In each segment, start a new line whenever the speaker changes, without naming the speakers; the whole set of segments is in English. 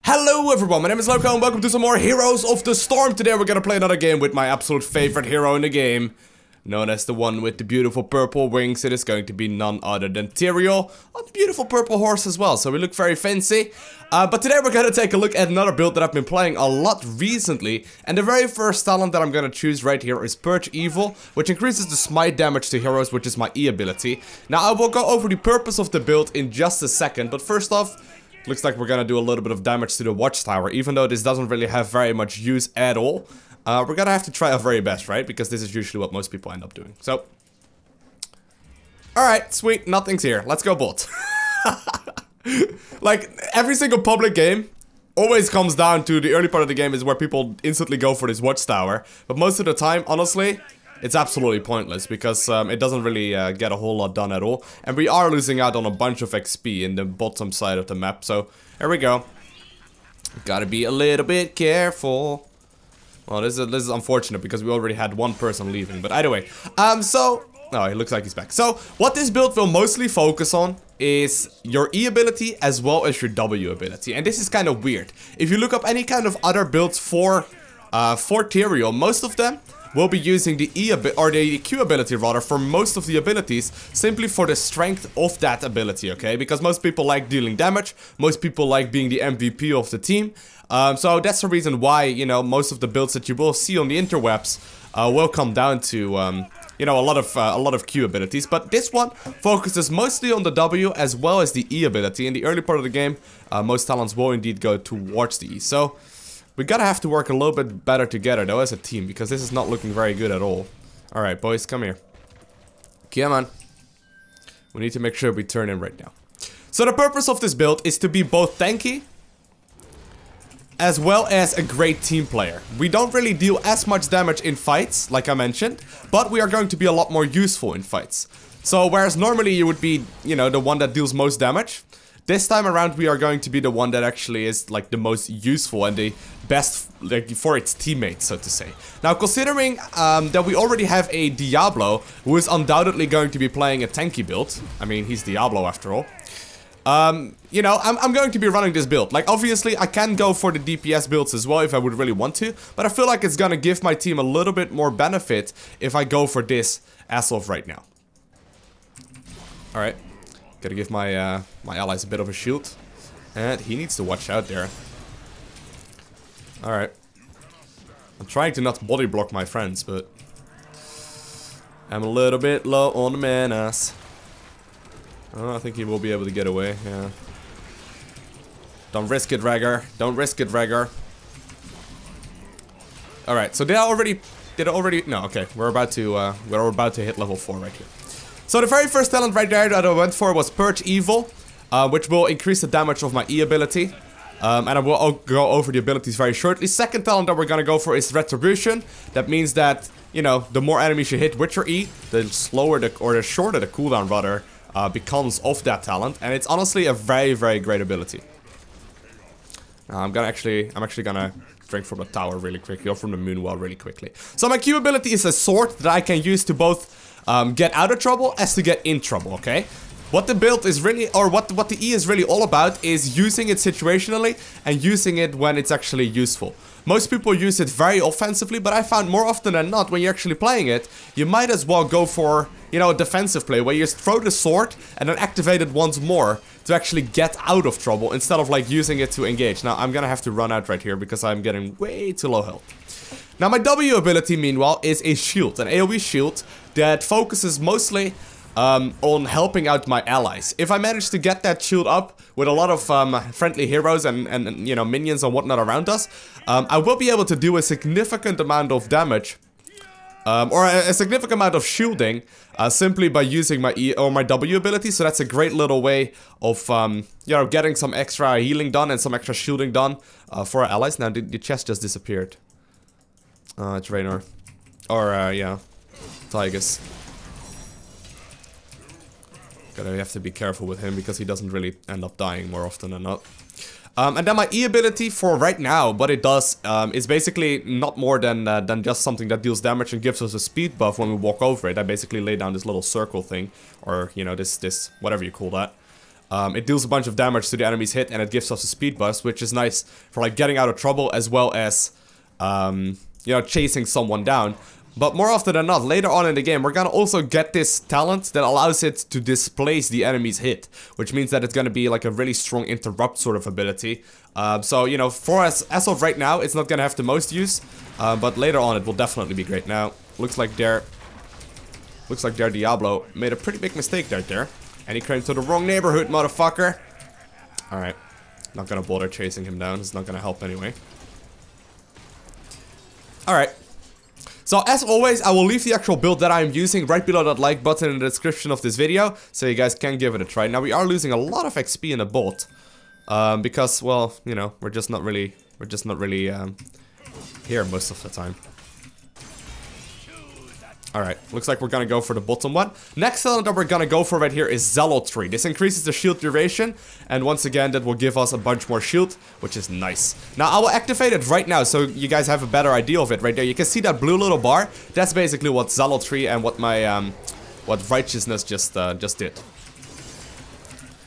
Hello everyone, my name is Lowko and welcome to some more Heroes of the Storm. Today we're gonna play another game with my absolute favorite hero in the game, known as the one with the beautiful purple wings. It is going to be none other than Tyrael on the beautiful purple horse as well, so we look very fancy. But today we're gonna take a look at another build that I've been playing a lot recently, and the very first talent that I'm gonna choose right here is Purge Evil, which increases the smite damage to heroes, which is my E ability. Now I will go over the purpose of the build in just a second, but first off, looks like we're gonna do a little bit of damage to the watchtower, even though this doesn't really have very much use at all. We're gonna have to try our very best, right? Because this is usually what most people end up doing. So, alright, sweet, nothing's here. Let's go bot. Like, every single public game always comes down to the early part of the game is where people instantly go for this watchtower. But most of the time, honestly, it's absolutely pointless because it doesn't really get a whole lot done at all. And we are losing out on a bunch of XP in the bottom side of the map. So, here we go. Gotta be a little bit careful. Well, this is unfortunate because we already had one person leaving. But either way, oh, it looks like he's back. So, what this build will mostly focus on is your E ability as well as your W ability. And this is kind of weird. If you look up any kind of other builds for Tyrael, most of them will be using the the Q ability rather for most of the abilities, simply for the strength of that ability, okay? Because most people like dealing damage, most people like being the MVP of the team. So that's the reason why, you know, most of the builds that you will see on the interwebs will come down to, you know, a lot of Q abilities. But this one focuses mostly on the W as well as the E ability. In the early part of the game, most talents will indeed go towards the E. So we gotta have to work a little bit better together though as a team, because this is not looking very good at all. Alright boys, come here. Come on. We need to make sure we turn in right now. So the purpose of this build is to be both tanky as well as a great team player. We don't really deal as much damage in fights, like I mentioned, but we are going to be a lot more useful in fights. So whereas normally you would be, you know, the one that deals most damage, this time around we are going to be the one that actually is like the most useful and the best like for its teammates, so to say. Now considering that we already have a Diablo who is undoubtedly going to be playing a tanky build, I mean he's Diablo after all, you know, I'm going to be running this build. Like obviously I can go for the DPS builds as well if I would really want to, but I feel like it's gonna give my team a little bit more benefit if I go for this as of right now. Alright. Gotta give my my allies a bit of a shield. And he needs to watch out there. Alright. I'm trying to not body block my friends, but I'm a little bit low on the manas. Oh, I think he will be able to get away, yeah. Don't risk it, Ragger. Don't risk it, Ragger. Alright, so did I already no, okay. We're about to hit level 4 right here. So the very first talent right there that I went for was Purge Evil, which will increase the damage of my E ability. And I will go over the abilities very shortly. Second talent that we're gonna go for is Retribution. That means that, you know, the more enemies you hit with your E, the slower or the shorter the cooldown rather becomes of that talent. And it's honestly a very, very great ability. I'm actually gonna drink from the tower really quickly, or from the moon well really quickly. So my Q ability is a sword that I can use to both get out of trouble as to get in trouble, okay? What the build is really, or what the E is really all about is using it situationally and using it when it's actually useful. Most people use it very offensively, but I found more often than not when you're actually playing it, you might as well go for, you know, a defensive play where you just throw the sword and then activate it once more to actually get out of trouble instead of like using it to engage. Now I'm gonna have to run out right here because I'm getting way too low health. Now my W ability meanwhile is a shield, an AoE shield that focuses mostly on helping out my allies. If I manage to get that shield up with a lot of friendly heroes and you know, minions and whatnot around us, I will be able to do a significant amount of damage, or a significant amount of shielding, simply by using my E or my W ability. So that's a great little way of you know, getting some extra healing done and some extra shielding done for our allies. Now the chest just disappeared. It's Raynor. Or yeah, Tigers. Gotta have to be careful with him because he doesn't really end up dying more often than not. And then my E ability for right now, what it does is basically not more than just something that deals damage and gives us a speed buff when we walk over it. I basically lay down this little circle thing, or you know, this whatever you call that. It deals a bunch of damage to the enemy's hit, and it gives us a speed boost, which is nice for like getting out of trouble as well as, you know, chasing someone down. But more often than not, later on in the game, we're gonna also get this talent that allows it to displace the enemy's hit, which means that it's gonna be like a really strong interrupt sort of ability. So, you know, for us, as of right now, it's not gonna have the most use, but later on it will definitely be great. Now, looks like their Diablo made a pretty big mistake right there, and he came to the wrong neighborhood, motherfucker. Alright, not gonna bother chasing him down, it's not gonna help anyway. Alright. So as always, I will leave the actual build that I'm using right below that like button in the description of this video, so you guys can give it a try. Now we are losing a lot of XP in the bot, because, well, you know, we're just not really here most of the time. Alright, looks like we're gonna go for the bottom one. Next talent that we're gonna go for right here is Zealotry. This increases the shield duration, and once again, that will give us a bunch more shield, which is nice. Now, I will activate it right now, so you guys have a better idea of it right there. You can see that blue little bar. That's basically what Zealotry and what my, what Righteousness just did.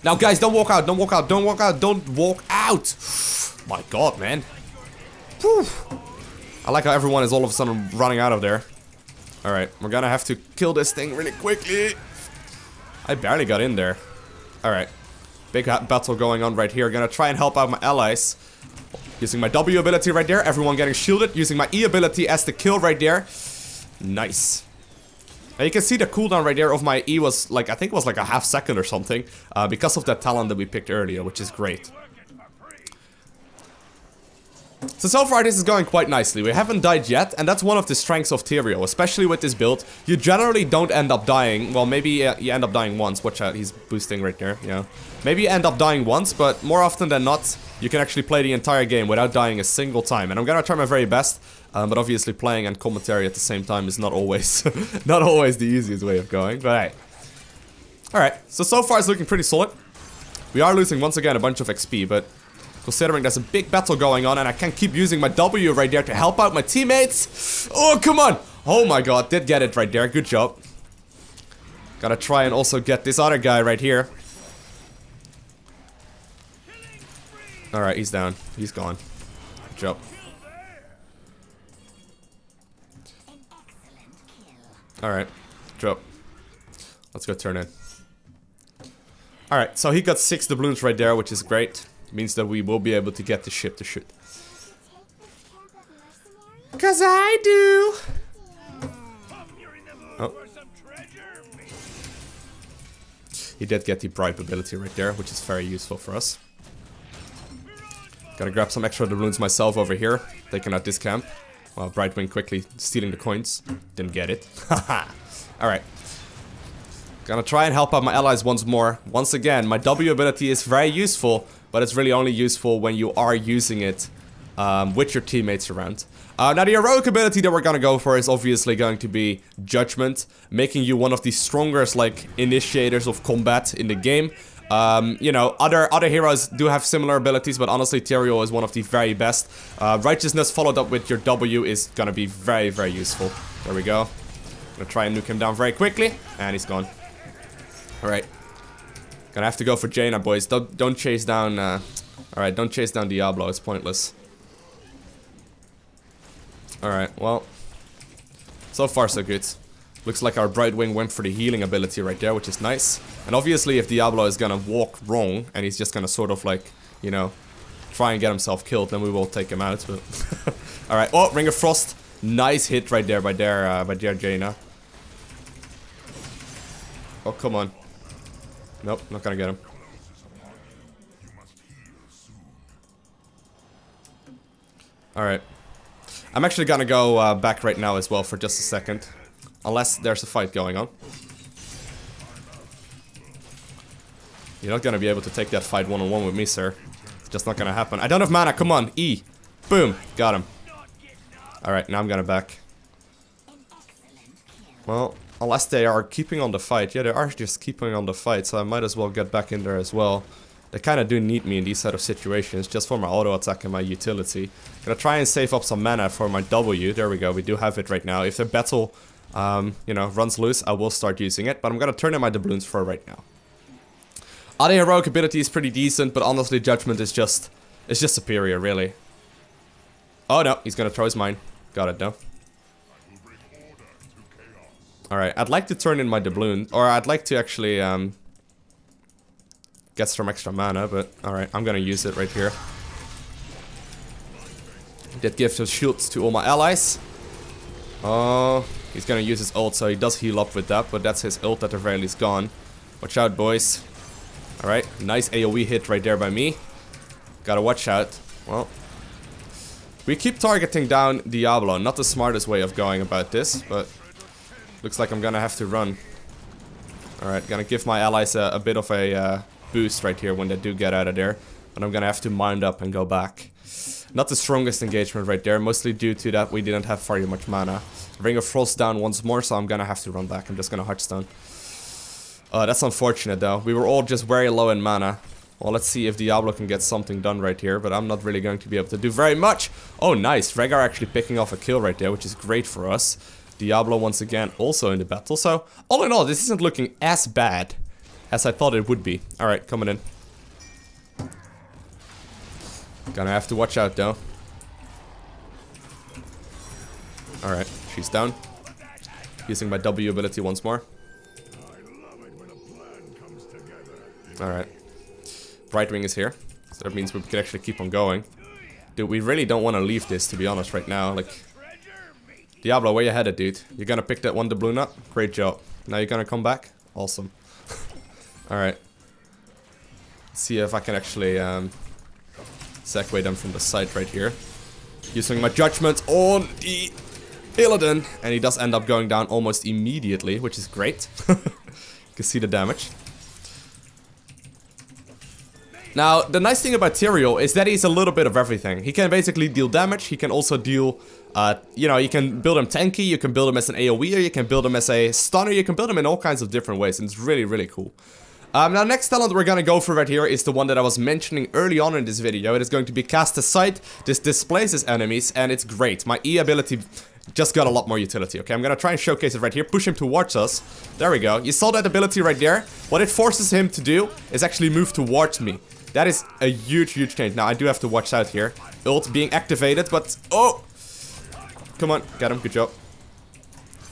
Now, guys, don't walk out, don't walk out, don't walk out, don't walk out! My god, man. Whew. I like how everyone is all of a sudden running out of there. Alright, we're gonna have to kill this thing really quickly. I barely got in there. Alright. Big battle going on right here. Gonna try and help out my allies. Using my W ability right there. Everyone getting shielded. Using my E ability as the kill right there. Nice. Now you can see the cooldown right there of my E was like, I think it was like a half second or something. Because of that talent that we picked earlier, which is great. So far this is going quite nicely. We haven't died yet, and that's one of the strengths of Tyrael, especially with this build. You generally don't end up dying. Well, maybe you end up dying once. Watch out, he's boosting right there, yeah. Maybe you end up dying once, but more often than not, you can actually play the entire game without dying a single time. And I'm gonna try my very best, but obviously playing and commentary at the same time is not always, not always the easiest way of going, but hey. Alright, so far it's looking pretty solid. We are losing once again a bunch of XP, but considering there's a big battle going on and I can keep using my W right there to help out my teammates. Oh, come on. Oh my god, did get it right there. Good job. Gotta try and also get this other guy right here. Alright, he's down. He's gone. Good job. Alright, good job. Let's go turn in. Alright, so he got 6 doubloons right there, which is great. Means that we will be able to get the ship to shoot. 'Cause I do. Oh. He did get the bribe ability right there, which is very useful for us. Gotta grab some extra doubloons myself over here, taking out this camp. While Brightwing quickly stealing the coins. Didn't get it. Haha. Alright. Gonna try and help out my allies once more. Once again, my W ability is very useful, but it's really only useful when you are using it with your teammates around. Now the heroic ability that we're gonna go for is obviously going to be Judgment, making you one of the strongest like initiators of combat in the game. You know, other heroes do have similar abilities, but honestly Tyrael is one of the very best. Righteousness followed up with your W is gonna be very, very useful. There we go. Gonna try and nuke him down very quickly, and he's gone. Alright. Gonna have to go for Jaina, boys. Don't chase down, alright, don't chase down Diablo, it's pointless. Alright, well. So far so good. Looks like our Brightwing went for the healing ability right there, which is nice. And obviously if Diablo is gonna walk wrong, and he's just gonna sort of like, you know, try and get himself killed, then we will take him out, but... Alright, oh, Ring of Frost. Nice hit right there by their Jaina. Oh, come on. Nope, not gonna get him. Alright. I'm actually gonna go back right now as well for just a second. Unless there's a fight going on. You're not gonna be able to take that fight one-on-one with me, sir. It's just not gonna happen. I don't have mana, come on, E. Boom, got him. Alright, now I'm gonna back. Well, unless they are keeping on the fight. Yeah, they are just keeping on the fight, so I might as well get back in there as well. They kind of do need me in these sort of situations, just for my auto attack and my utility. Gonna try and save up some mana for my W. There we go, we do have it right now. If the battle, you know, runs loose, I will start using it, but I'm gonna turn in my doubloons for right now. Other heroic ability is pretty decent, but honestly, Judgment is just superior, really. Oh no, he's gonna throw his mine. Got it, though. Alright, I'd like to turn in my doubloon, or I'd like to actually, get some extra mana, but alright, I'm gonna use it right here. That gives us shields to all my allies. Oh, he's gonna use his ult, so he does heal up with that, but that's his ult at the very least gone. Watch out, boys. Alright, nice AoE hit right there by me. Gotta watch out. Well, we keep targeting down Diablo. Not the smartest way of going about this, but looks like I'm gonna have to run. Alright, gonna give my allies a bit of a boost right here when they do get out of there. But I'm gonna have to mind up and go back. Not the strongest engagement right there, mostly due to that we didn't have very much mana. Ring of Frost down once more, so I'm gonna have to run back. I'm just gonna Hearthstone. That's unfortunate though. We were all just very low in mana. Well, let's see if Diablo can get something done right here, but I'm not really going to be able to do very much. Oh, nice. Rhaegar actually picking off a kill right there, which is great for us. Diablo once again also in the battle. So, all in all, this isn't looking as bad as I thought it would be. Alright, coming in. Gonna have to watch out though. Alright, she's down. Using my W ability once more. Alright. Brightwing is here. So that means we can actually keep on going. Dude, we really don't want to leave this, to be honest, right now. Like, Diablo, where you headed, dude? You're gonna pick that one doubloon up? Great job. Now you're gonna come back? Awesome. Alright. See if I can actually, segue them from the side right here. Using my judgment on the Illidan. And he does end up going down almost immediately, which is great. You can see the damage. Now, the nice thing about Tyrael is that he's a little bit of everything. He can basically deal damage, he can also deal, you know, you can build him tanky, you can build him as an AoE, you can build him as a stunner, you can build him in all kinds of different ways, and it's really, really cool. Now, next talent we're gonna go for right here is the one that I was mentioning early on in this video. It is going to be Cast Aside. This displaces enemies, and it's great. My E ability just got a lot more utility, okay? I'm gonna try and showcase it right here, push him towards us. There we go. You saw that ability right there? What it forces him to do is actually move towards me. That is a huge, huge change. Now, I do have to watch out here. Ult being activated, but... Oh! Come on, get him. Good job.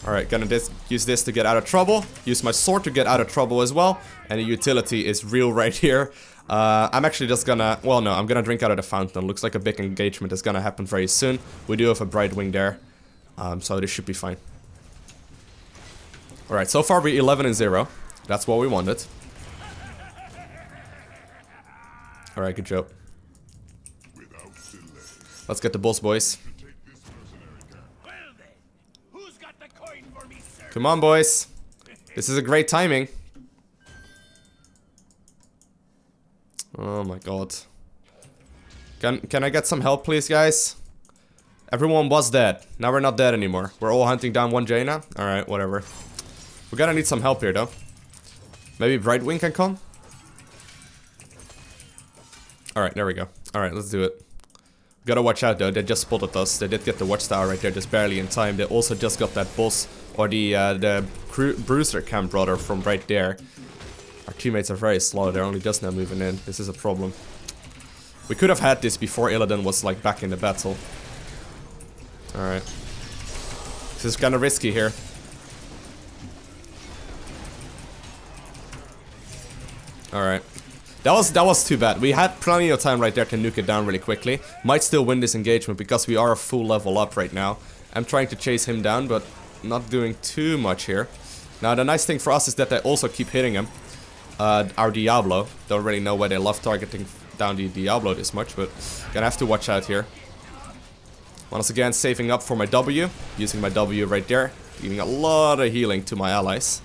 Alright, gonna use this to get out of trouble. Use my sword to get out of trouble as well. And the utility is real right here. I'm actually just gonna... Well, no, I'm gonna drink out of the fountain. Looks like a big engagement is gonna happen very soon. We do have a Brightwing there. So this should be fine. Alright, so far we're 11-0. That's what we wanted. Alright, good job. Let's get the boss, boys. Come on, boys. This is a great timing. Oh my god. Can I get some help, please, guys? Everyone was dead. Now we're not dead anymore. We're all hunting down one Jaina. Alright, whatever. We're gonna need some help here, though. Maybe Brightwing can come? Alright, there we go. Alright, let's do it. We gotta watch out though, they just spotted us. They did get the watchtower right there, just barely in time. They also just got that boss, or the bruiser camp brother from right there. Our teammates are very slow, they're only just now moving in. This is a problem. We could have had this before Illidan was like back in the battle. Alright. This is kinda risky here. Alright. That was too bad. We had plenty of time right there to nuke it down really quickly. Might still win this engagement because we are a full level up right now. I'm trying to chase him down, but not doing too much here. Now, the nice thing for us is that they also keep hitting him. Our Diablo. Don't really know why they love targeting down the Diablo this much, but gonna have to watch out here. Once again, saving up for my W. Using my W right there. Giving a lot of healing to my allies.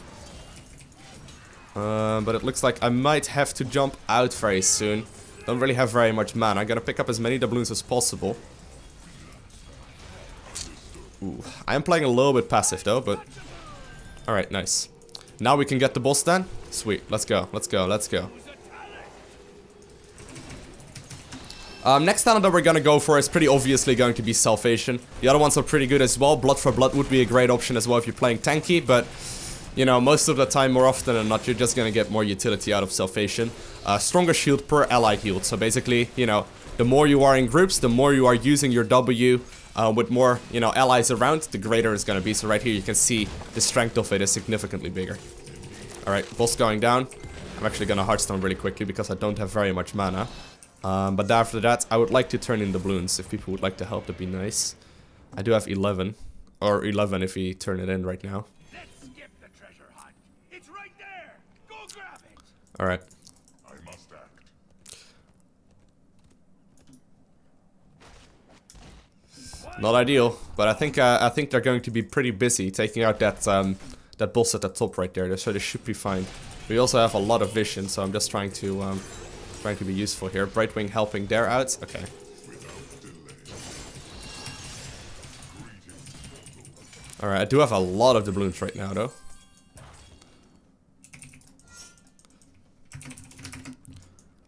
But it looks like I might have to jump out very soon. Don't really have very much mana. I'm gonna pick up as many doubloons as possible. Ooh, I am playing a little bit passive though, but... Alright, nice. Now we can get the boss then? Sweet, let's go, let's go, let's go. Next talent that we're gonna go for is pretty obviously going to be Salvation. The other ones are pretty good as well. Blood for Blood would be a great option as well if you're playing tanky, but... you know, most of the time, more often than not, you're just gonna get more utility out of Salvation. Stronger shield per ally healed. So basically, you know, the more you are in groups, the more you are using your W with more, you know, allies around, the greater it's gonna be. So right here you can see the strength of it is significantly bigger. Alright, boss going down. I'm actually gonna Hearthstone really quickly because I don't have very much mana. But after that, I would like to turn in the balloons. If people would like to help, that'd be nice. I do have 11. Or 11 if we turn it in right now.
Let's skip the treasure hunt. It's right there. Go grab it.
Alright.
I must act.
Not ideal, but I think they're going to be pretty busy taking out that that boss at the top right there, so they should be fine. We also have a lot of vision, so I'm just trying to be useful here. Brightwing helping there out. Okay. Alright, I do have a lot of doubloons right now, though.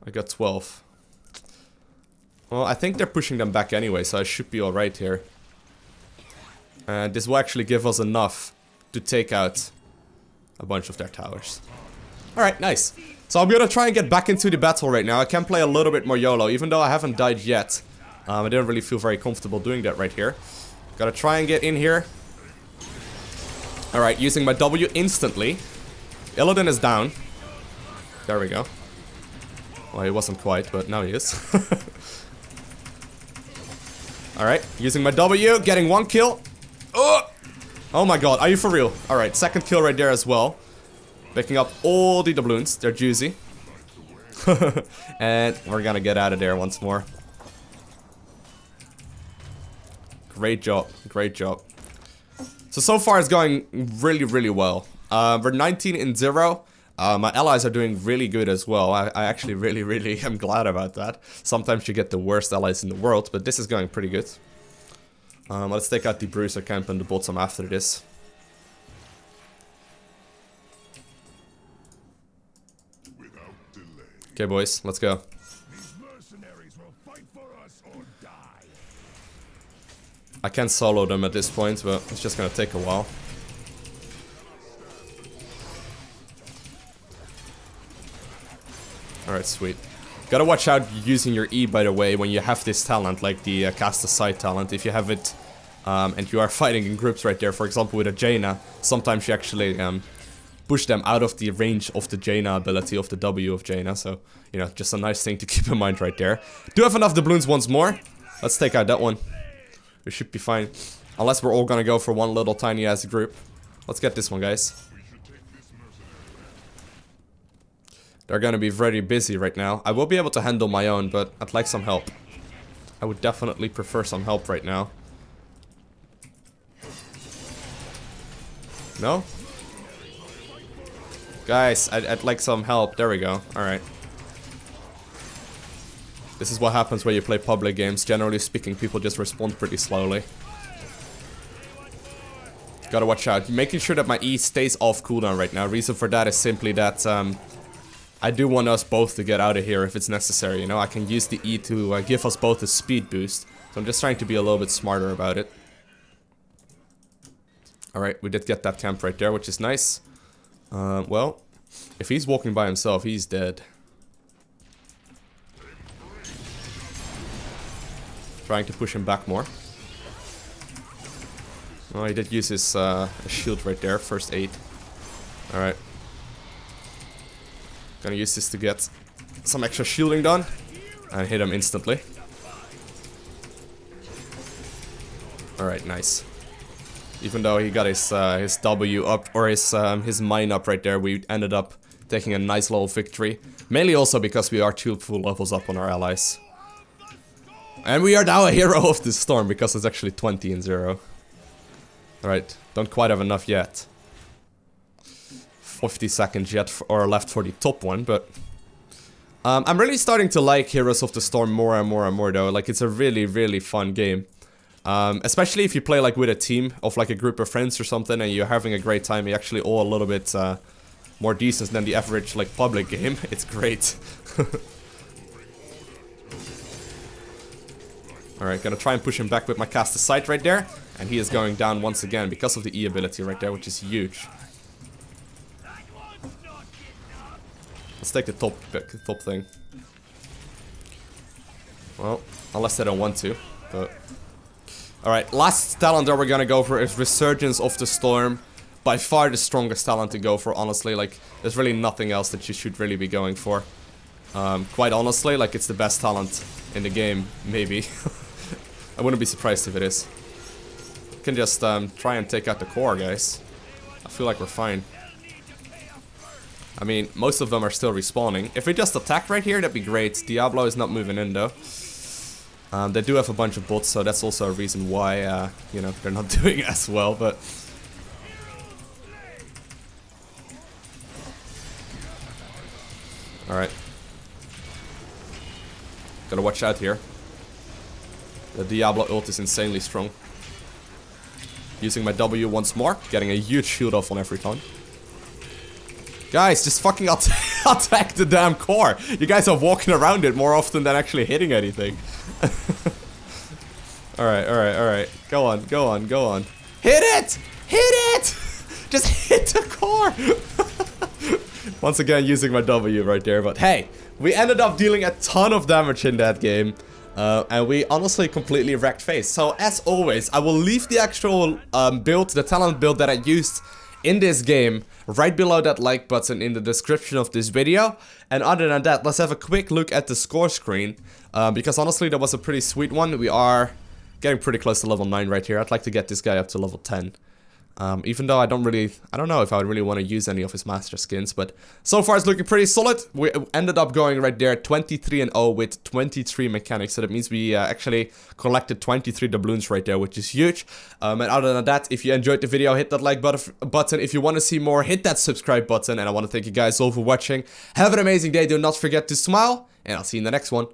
I got 12. Well, I think they're pushing them back anyway, so I should be alright here. And this will actually give us enough to take out a bunch of their towers. Alright, nice. So I'm gonna try and get back into the battle right now. I can play a little bit more YOLO, even though I haven't died yet. I didn't really feel very comfortable doing that right here. Gotta try and get in here. Alright, using my W instantly. Illidan is down. There we go. Well, he wasn't quite, but now he is. Alright, using my W, getting 1 kill. Oh my god, are you for real? Alright, second kill right there as well. Picking up all the doubloons, they're juicy. And we're gonna get out of there once more. Great job, great job. So far it's going really, really well. We're 19-0. My allies are doing really good as well. I actually really am glad about that. Sometimes you get the worst allies in the world, but this is going pretty good. Let's take out the Bruiser camp and the bottom after this. Okay, boys, let's go. I can solo them at this point, but it's just gonna take a while. Alright, sweet. Gotta watch out using your E, by the way, when you have this talent, like the cast aside talent. If you have it, and you are fighting in groups right there, for example with a Jaina, sometimes you actually push them out of the range of the Jaina ability, of the W of Jaina. So, you know, just a nice thing to keep in mind right there. Do have enough doubloons once more. Let's take out that one. We should be fine. Unless we're all gonna go for one little tiny ass group. Let's get this one, guys. They're gonna be very busy right now. I will be able to handle my own, but I'd like some help. I would definitely prefer some help right now. No? Guys, I'd like some help. There we go. Alright. This is what happens when you play public games. Generally speaking, people just respond pretty slowly. Gotta watch out. Making sure that my E stays off cooldown right now. Reason for that is simply that I do want us both to get out of here if it's necessary, you know? I can use the E to give us both a speed boost. So I'm just trying to be a little bit smarter about it. Alright, we did get that camp right there, which is nice. Well, if he's walking by himself, he's dead. Trying to push him back more. Oh, he did use his shield right there, first aid. Alright. Gonna use this to get some extra shielding done. And hit him instantly. Alright, nice. Even though he got his W up, or his mine up right there, we ended up taking a nice little victory. Mainly also because we are 2 full levels up on our allies. And we are now a hero of the storm because it's actually 20-0. Alright, don't quite have enough yet. 50 seconds yet or left for the top one, but I'm really starting to like Heroes of the Storm more and more and more though. Like, it's a really fun game. Especially if you play like with a team of like a group of friends or something and you're having a great time. You're actually all a little bit more decent than the average like public game. It's great. Alright, gonna try and push him back with my cast aside right there. And he is going down once again because of the E ability right there, which is huge. Let's take the top thing. Well, unless they don't want to, but... Alright, last talent that we're gonna go for is Resurgence of the Storm. By far the strongest talent to go for, honestly. Like, there's really nothing else that you should really be going for. Quite honestly, like, it's the best talent in the game, maybe. I wouldn't be surprised if it is. We can just try and take out the core, guys. I feel like we're fine. I mean, most of them are still respawning. If we just attack right here, that'd be great. Diablo is not moving in, though. They do have a bunch of bots, so that's also a reason why, you know, they're not doing as well, but... Alright. Gotta watch out here. The Diablo ult is insanely strong. Using my W once more, getting a huge shield off on every time. Guys, just fucking attack the damn core. You guys are walking around it more often than actually hitting anything. Alright. Go on. Hit it! Hit it! Just hit the core! Once again, using my W right there, but hey, we ended up dealing a ton of damage in that game. And we honestly completely wrecked face. So as always, I will leave the actual build, the talent build that I used in this game, right below that like button in the description of this video. And other than that, let's have a quick look at the score screen. Because honestly, that was a pretty sweet one. We are getting pretty close to level 9 right here. I'd like to get this guy up to level 10. Even though I don't know if I really want to use any of his master skins, but so far it's looking pretty solid. We ended up going right there 23-0 with 23 mechanics, so that means we actually collected 23 doubloons right there, which is huge. And other than that, if you enjoyed the video, hit that like button. If you want to see more, hit that subscribe button, and I want to thank you guys all for watching. Have an amazing day, do not forget to smile, and I'll see you in the next one.